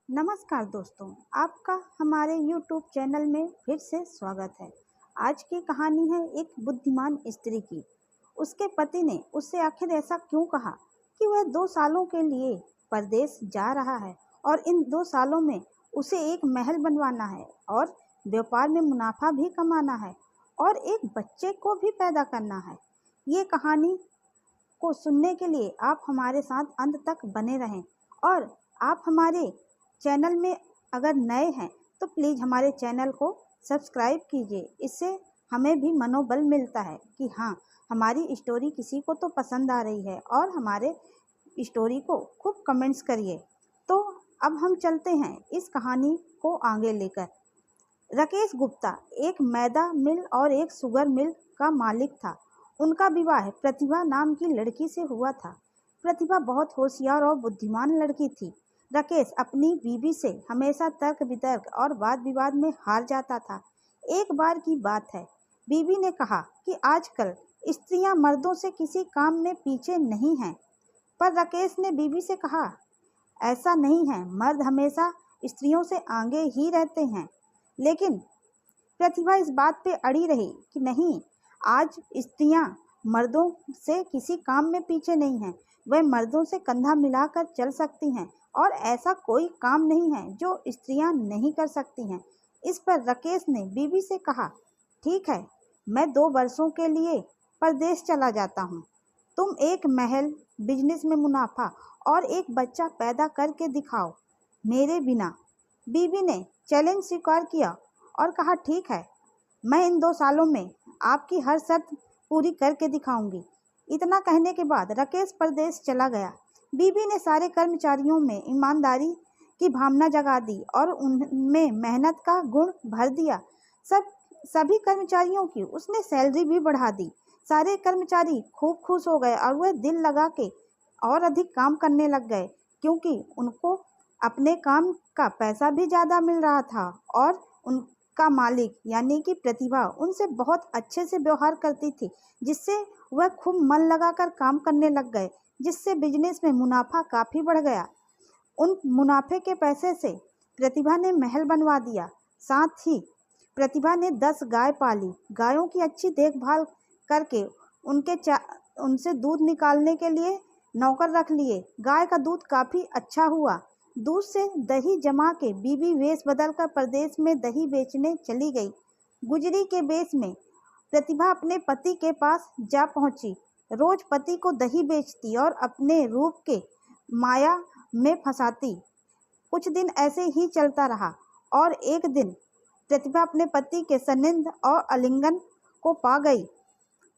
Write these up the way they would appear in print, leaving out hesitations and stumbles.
नमस्कार दोस्तों, आपका हमारे YouTube चैनल में फिर से स्वागत है। आज की कहानी है एक बुद्धिमान स्त्री की। उसके पति ने उससे आखिर ऐसा क्यों कहा कि वह 2 सालों के लिए परदेश जा रहा है और इन 2 सालों में उसे एक महल बनवाना है और व्यापार में मुनाफा भी कमाना है और एक बच्चे को भी पैदा करना है। ये कहानी को सुनने के लिए आप हमारे साथ अंत तक बने रहें और आप हमारे चैनल में अगर नए हैं तो प्लीज़ हमारे चैनल को सब्सक्राइब कीजिए। इससे हमें भी मनोबल मिलता है कि हाँ, हमारी स्टोरी किसी को तो पसंद आ रही है और हमारे स्टोरी को खूब कमेंट्स करिए। तो अब हम चलते हैं इस कहानी को आगे लेकर। राकेश गुप्ता एक मैदा मिल और एक शुगर मिल का मालिक था। उनका विवाह प्रतिभा नाम की लड़की से हुआ था। प्रतिभा बहुत होशियार और बुद्धिमान लड़की थी। राकेश अपनी बीवी से हमेशा तर्क वितर्क और वाद विवाद में हार जाता था। एक बार की बात है, बीवी ने कहा कि आजकल स्त्रियां मर्दों से किसी काम में पीछे नहीं हैं। पर राकेश ने बीवी से कहा, ऐसा नहीं है, मर्द हमेशा स्त्रियों से आगे ही रहते हैं। लेकिन प्रतिभा इस बात पे अड़ी रही कि नहीं, आज स्त्रियां मर्दों से किसी काम में पीछे नहीं हैं। वह मर्दों से कंधा मिलाकर चल सकती हैं और ऐसा कोई काम नहीं है जो स्त्रियां नहीं कर सकती हैं। इस पर राकेश ने बीवी से कहा, ठीक है, मैं 2 वर्षों के लिए परदेश चला जाता हूँ। तुम एक महल, बिजनेस में मुनाफा और एक बच्चा पैदा करके दिखाओ मेरे बिना। बीवी ने चैलेंज स्वीकार किया और कहा, ठीक है, मैं इन 2 सालों में आपकी हर शर्त पूरी करके दिखाऊंगी। इतना कहने के बाद राकेश परदेश चला गया। बीवी ने सारे कर्मचारियों में ईमानदारी की भावना जगा दी और उनमें मेहनत का गुण भर दिया। सभी कर्मचारियों की उसने सैलरी भी बढ़ा दी। सारे कर्मचारी खूब खुश हो गए और वह दिल लगा के और अधिक काम करने लग गए, क्योंकि उनको अपने काम का पैसा भी ज़्यादा मिल रहा था और उनका मालिक यानी कि प्रतिभा उनसे बहुत अच्छे से व्यवहार करती थी, जिससे वह खूब मन लगाकर काम करने लग गए, जिससे बिजनेस में मुनाफा काफ़ी बढ़ गया। उन मुनाफे के पैसे से प्रतिभा ने महल बनवा दिया। साथ ही प्रतिभा ने 10 गाय पाली। गायों की अच्छी देखभाल करके उनसे दूध निकालने के लिए नौकर रख लिए। गाय का दूध काफ़ी अच्छा हुआ। दूध से दही जमा के बीवी वेश बदल कर प्रदेश में दही बेचने चली गई। गुजरी के बेच में प्रतिभा अपने पति के पास जा पहुंची। रोज पति को दही बेचती और अपने रूप के माया में फंसाती। कुछ दिन ऐसे ही चलता रहा और एक दिन प्रतिभा अपने पति के सानिध्य और आलिंगन को पा गई।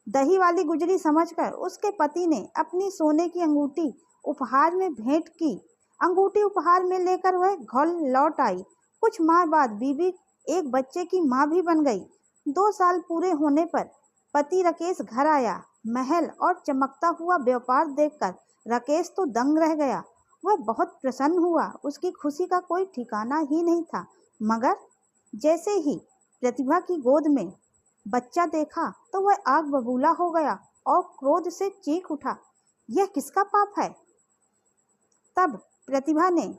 दही वाली गुजरी समझकर उसके पति ने अपनी सोने की अंगूठी उपहार में भेंट की। अंगूठी उपहार में लेकर वह घर लौट आई। कुछ माह बाद बीवी एक बच्चे की माँ भी बन गई। 2 साल पूरे होने पर पति राकेश घर आया। महल और चमकता हुआ व्यापार देखकर राकेश तो दंग रह गया। वह बहुत प्रसन्न हुआ। उसकी खुशी का कोई ठिकाना ही नहीं था। मगर जैसे ही प्रतिभा की गोद में बच्चा देखा तो वह आग बबूला हो गया और क्रोध से चीख उठा, यह किसका पाप है? तब प्रतिभा ने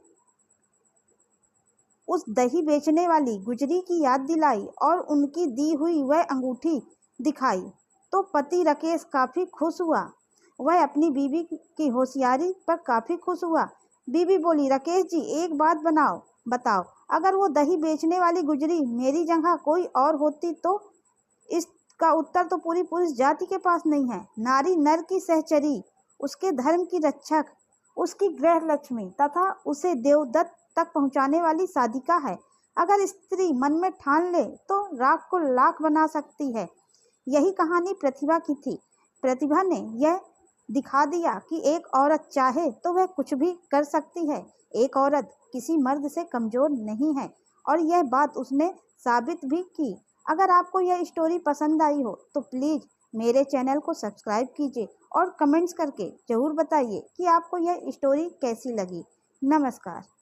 उस दही बेचने वाली गुजरी की याद दिलाई और उनकी दी हुई वह अंगूठी दिखाई तो पति राकेश काफ़ी खुश हुआ। वह अपनी बीवी की होशियारी पर काफ़ी खुश हुआ। बीवी बोली, राकेश जी, एक बात बताओ, अगर वो दही बेचने वाली गुजरी मेरी जगह कोई और होती तो? इसका उत्तर तो पूरी पुरुष जाति के पास नहीं है। नारी नर की सहचरी, उसके धर्म की रक्षक, उसकी गृह लक्ष्मी तथा उसे देवदत्त तक पहुंचाने वाली साधिका है। अगर स्त्री मन में ठान ले तो राख को लाख बना सकती है। यही कहानी प्रतिभा की थी। प्रतिभा ने यह दिखा दिया कि एक औरत चाहे तो वह कुछ भी कर सकती है। एक औरत किसी मर्द से कमज़ोर नहीं है और यह बात उसने साबित भी की। अगर आपको यह स्टोरी पसंद आई हो तो प्लीज़ मेरे चैनल को सब्सक्राइब कीजिए और कमेंट्स करके ज़रूर बताइए कि आपको यह स्टोरी कैसी लगी। नमस्कार।